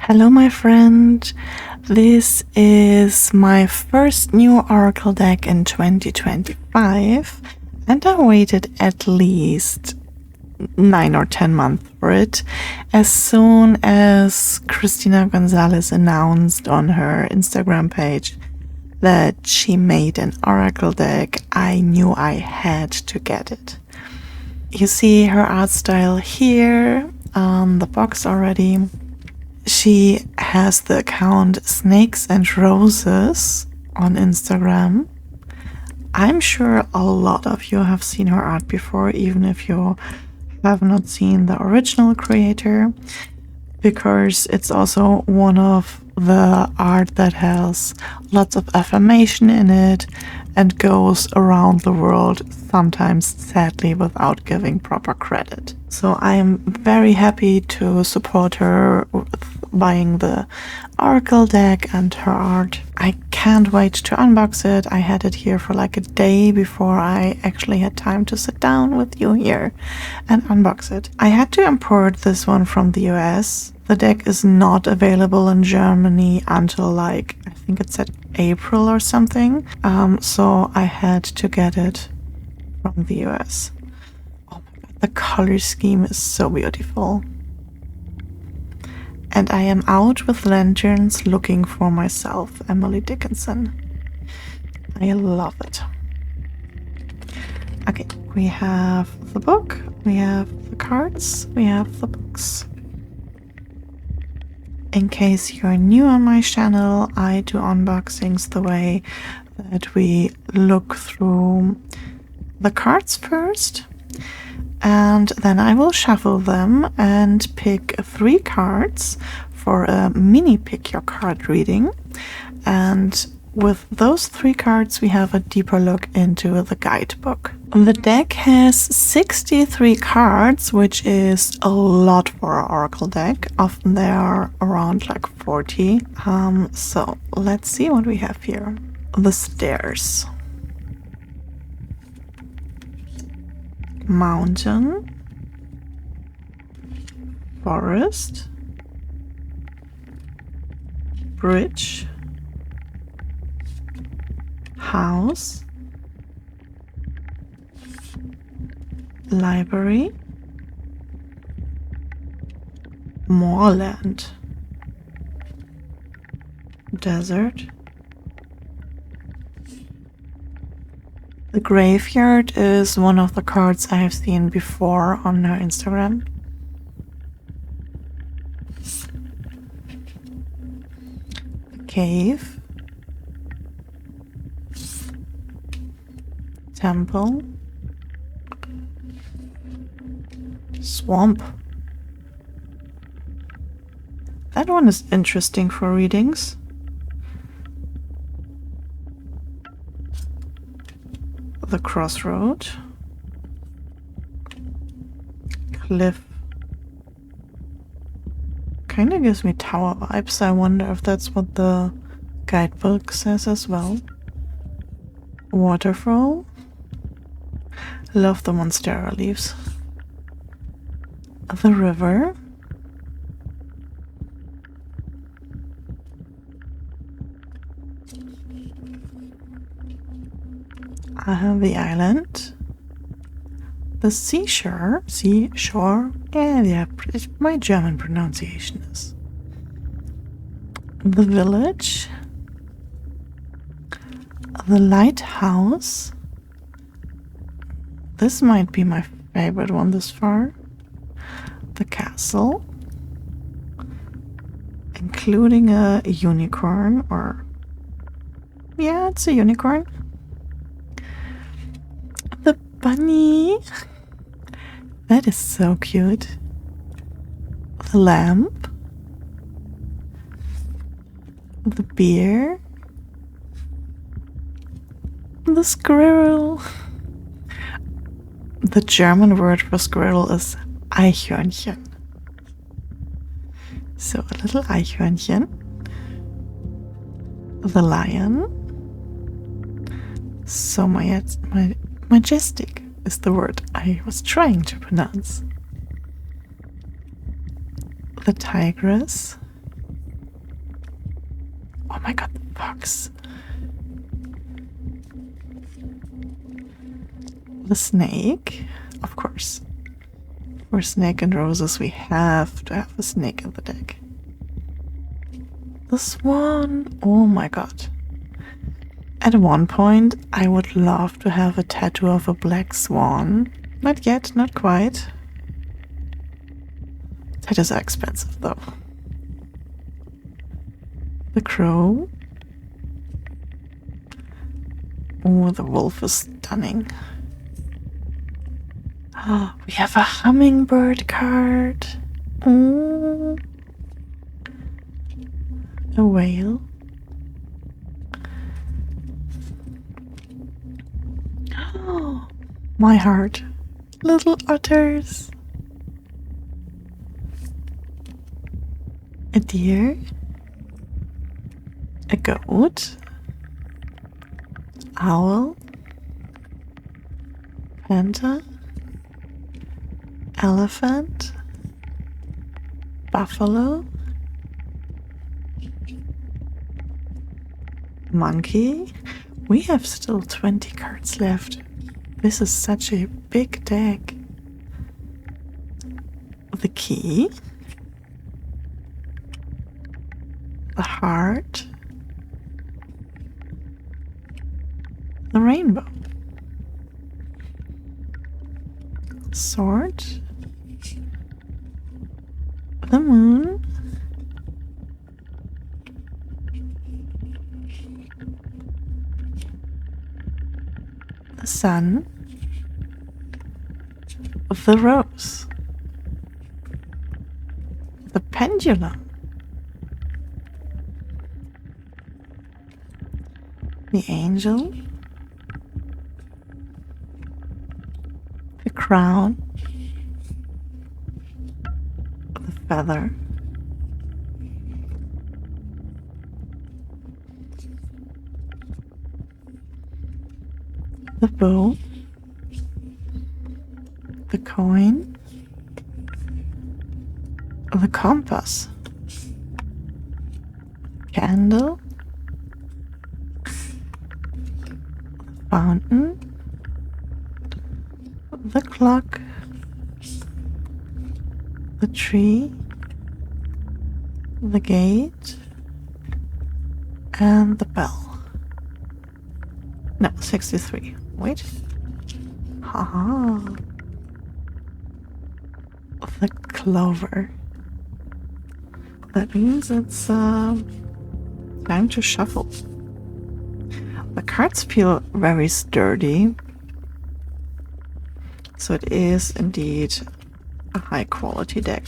Hello, my friend. This is my first new Oracle deck in 2025, and I waited at least 9 or 10 months for it. As soon as Cristina González announced on her Instagram page that she made an Oracle deck, I knew I had to get it. You see her art style here on the box already. She has the account Snakes and Roses on Instagram. I'm sure a lot of you have seen her art before, even if you have not seen the original creator, because it's also one of the art that has lots of affirmation in it and goes around the world, sometimes sadly without giving proper credit. So I am very happy to support her with buying the Oracle deck and her art. I can't wait to unbox it. I had it here for like a day before I actually had time to sit down with you here and unbox it. I had to import this one from the US. The deck is not available in Germany until I think it said April or something. So I had to get it from the US. Oh my god, the color scheme is so beautiful. And I am out with lanterns looking for myself, Emily Dickinson. I love it. Okay, we have the book, we have the cards, we have the books. In case you're new on my channel, I do unboxings the way that we look through the cards first, and then I will shuffle them and pick 3 cards for a mini pick your card reading. And with those 3 cards, we have a deeper look into the guidebook. The deck has 63 cards, which is a lot for an Oracle deck. Often they are around like 40. So let's see what we have here. The stairs. Mountain. Forest. Bridge. House. Library. Moorland. Desert. The graveyard is one of the cards I have seen before on her Instagram. Cave. Temple. Swamp. That one is interesting for readings. The crossroad. Cliff. Kind of gives me tower vibes. I wonder if that's what the guidebook says as well. Waterfall. Love the monstera leaves. The river. The island. The seashore. Yeah, my German pronunciation is. The village. The lighthouse. This might be my favorite one this far. The castle. Including a unicorn, or... yeah, it's a unicorn. The bunny. That is so cute. The lamp. The bear. The squirrel. The German word for squirrel is Eichhörnchen. So a little Eichhörnchen. The lion. So majestic is the word I was trying to pronounce. The tigress. my god, the fox. The snake, of course. For Snake and Roses, we have to have a snake in the deck. The swan, oh my god. At one point, I would love to have a tattoo of a black swan. Not yet, not quite. Tattoos are expensive though. The crow. Oh, the wolf is stunning. Oh, we have a hummingbird card. Oh. A whale. Oh, my heart. Little otters. A deer. A goat. Owl. Panther. Elephant. Buffalo. Monkey. We have still 20 cards left. This is such a big deck. The key. The heart. The rainbow. Sword. The moon. The sun. The rose. The pendulum. The angel. The crown. The feather. The bow. The coin. The compass. Candle. The fountain. The clock. The tree. The gate. And the bell. No, 63. Wait. Haha. The clover. That means it's time to shuffle. The cards feel very sturdy. So it is indeed a high quality deck.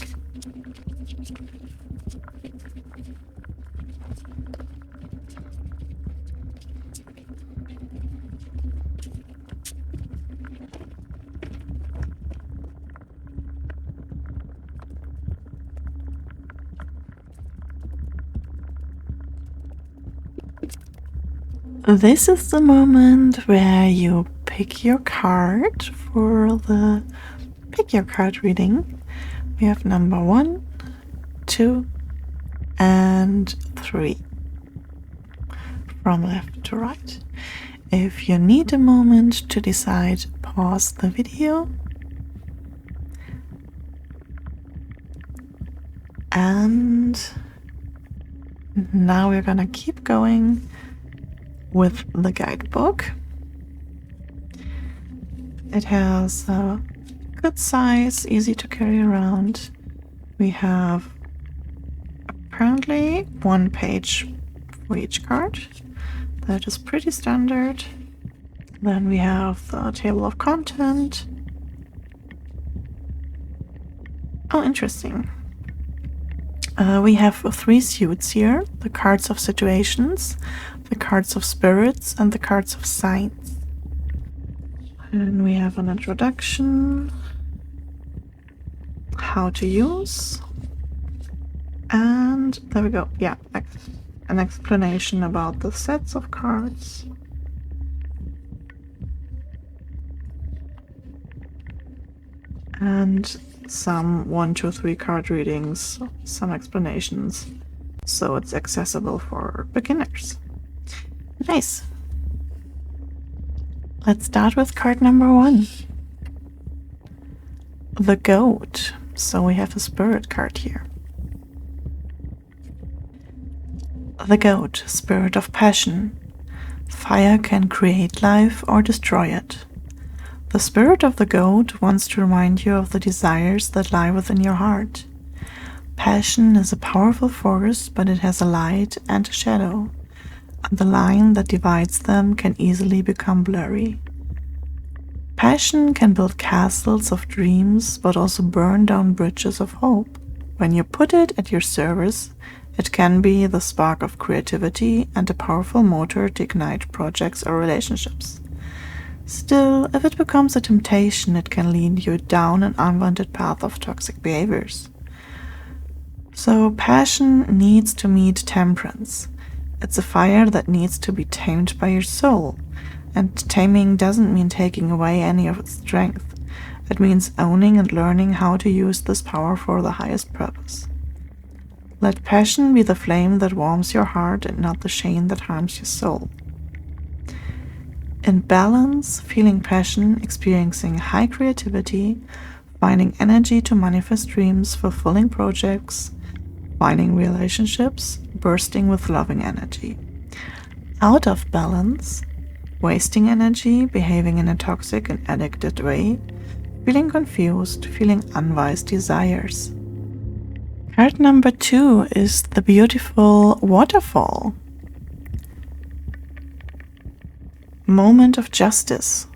This is the moment where you pick your card for the pick your card reading. We have number 1, 2, and 3 from left to right. If you need a moment to decide, pause the video and now we're gonna keep going with the guidebook. It has a good size, easy to carry around. We have apparently 1 page for each card. That is pretty standard. Then we have the table of content. Oh, interesting. We have 3 suits here: the cards of situations, the cards of spirits, and the cards of signs. And we have an introduction, how to use, and there we go. Yeah, an explanation about the sets of cards. And some 1, 2, 3 card readings, some explanations. so it's accessible for beginners. Nice. Let's start with card number 1. The Goat. So we have a spirit card here. The Goat, spirit of passion. Fire can create life or destroy it. The spirit of the goat wants to remind you of the desires that lie within your heart. Passion is a powerful force, but it has a light and a shadow, and the line that divides them can easily become blurry. Passion can build castles of dreams, but also burn down bridges of hope. When you put it at your service, it can be the spark of creativity and a powerful motor to ignite projects or relationships. Still, if it becomes a temptation, it can lead you down an unwanted path of toxic behaviors. So, passion needs to meet temperance. It's a fire that needs to be tamed by your soul. And taming doesn't mean taking away any of its strength. It means owning and learning how to use this power for the highest purpose. Let passion be the flame that warms your heart and not the shame that harms your soul. In balance, feeling passion, experiencing high creativity, finding energy to manifest dreams, fulfilling projects, finding relationships, bursting with loving energy. Out of balance, wasting energy, behaving in a toxic and addicted way, feeling confused, feeling unwise desires. Card number 2 is the beautiful Waterfall. Moment of justice.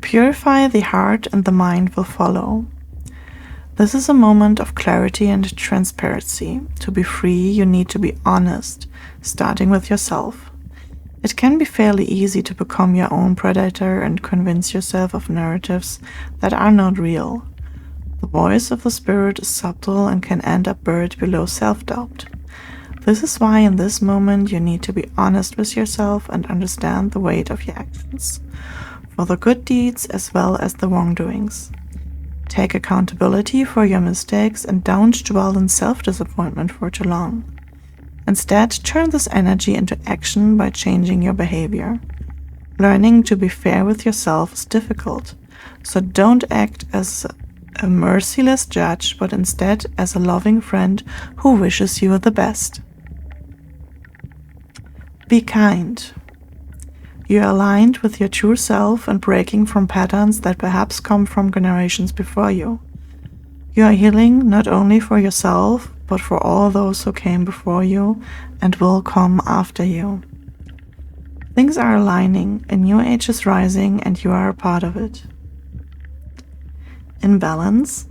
Purify the heart and the mind will follow. This is a moment of clarity and transparency. To be free, you need to be honest, starting with yourself. It can be fairly easy to become your own predator and convince yourself of narratives that are not real. The voice of the spirit is subtle and can end up buried below self-doubt. This is why in this moment you need to be honest with yourself and understand the weight of your actions, for the good deeds as well as the wrongdoings. Take accountability for your mistakes and don't dwell in self-disappointment for too long. Instead, turn this energy into action by changing your behavior. Learning to be fair with yourself is difficult, so don't act as a merciless judge, but instead as a loving friend who wishes you the best. Be kind. You are aligned with your true self and breaking from patterns that perhaps come from generations before you. You are healing not only for yourself, but for all those who came before you and will come after you. Things are aligning, a new age is rising, and you are a part of it. In balance,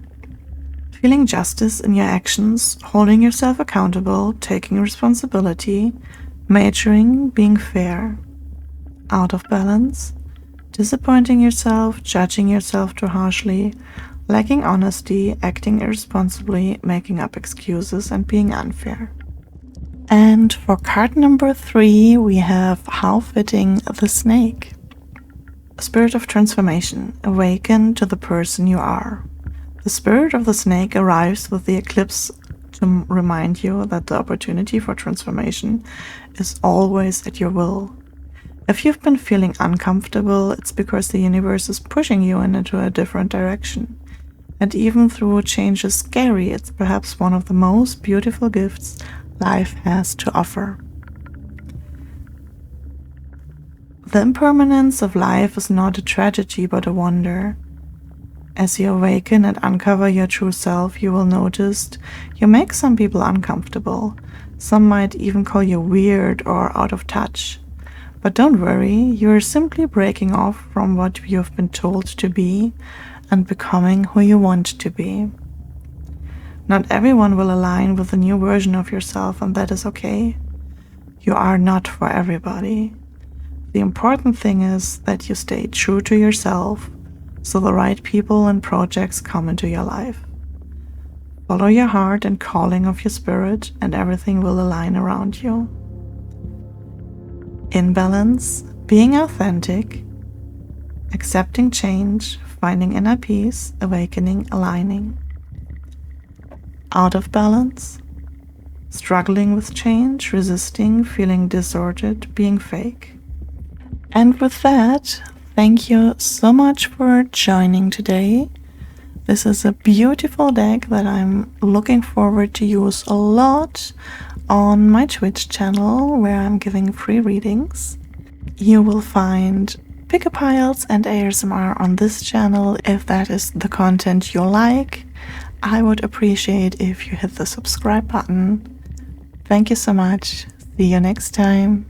feeling justice in your actions, holding yourself accountable, taking responsibility, majoring, being fair. Out of balance, disappointing yourself, judging yourself too harshly, lacking honesty, acting irresponsibly, making up excuses, and being unfair. And for card number 3, we have How Fitting the Snake. A spirit of transformation, awaken to the person you are. The spirit of the snake arrives with the eclipse to remind you that the opportunity for transformation is always at your will. If you've been feeling uncomfortable, it's because the universe is pushing you into a different direction. And even though change is scary, it's perhaps one of the most beautiful gifts life has to offer. The impermanence of life is not a tragedy but a wonder. As you awaken and uncover your true self, you will notice you make some people uncomfortable. Some might even call you weird or out of touch. But don't worry, you are simply breaking off from what you have been told to be and becoming who you want to be. Not everyone will align with the new version of yourself, and that is okay. You are not for everybody. The important thing is that you stay true to yourself, so the right people and projects come into your life. Follow your heart and calling of your spirit, and everything will align around you. In balance, being authentic, accepting change, finding inner peace, awakening, aligning. Out of balance, struggling with change, resisting, feeling disordered, being fake. And with that, thank you so much for joining today. This is a beautiful deck that I'm looking forward to use a lot on my Twitch channel, where I'm giving free readings. You will find pick-a piles and ASMR on this channel. If that is the content you like, I would appreciate if you hit the subscribe button. Thank you so much. See you next time.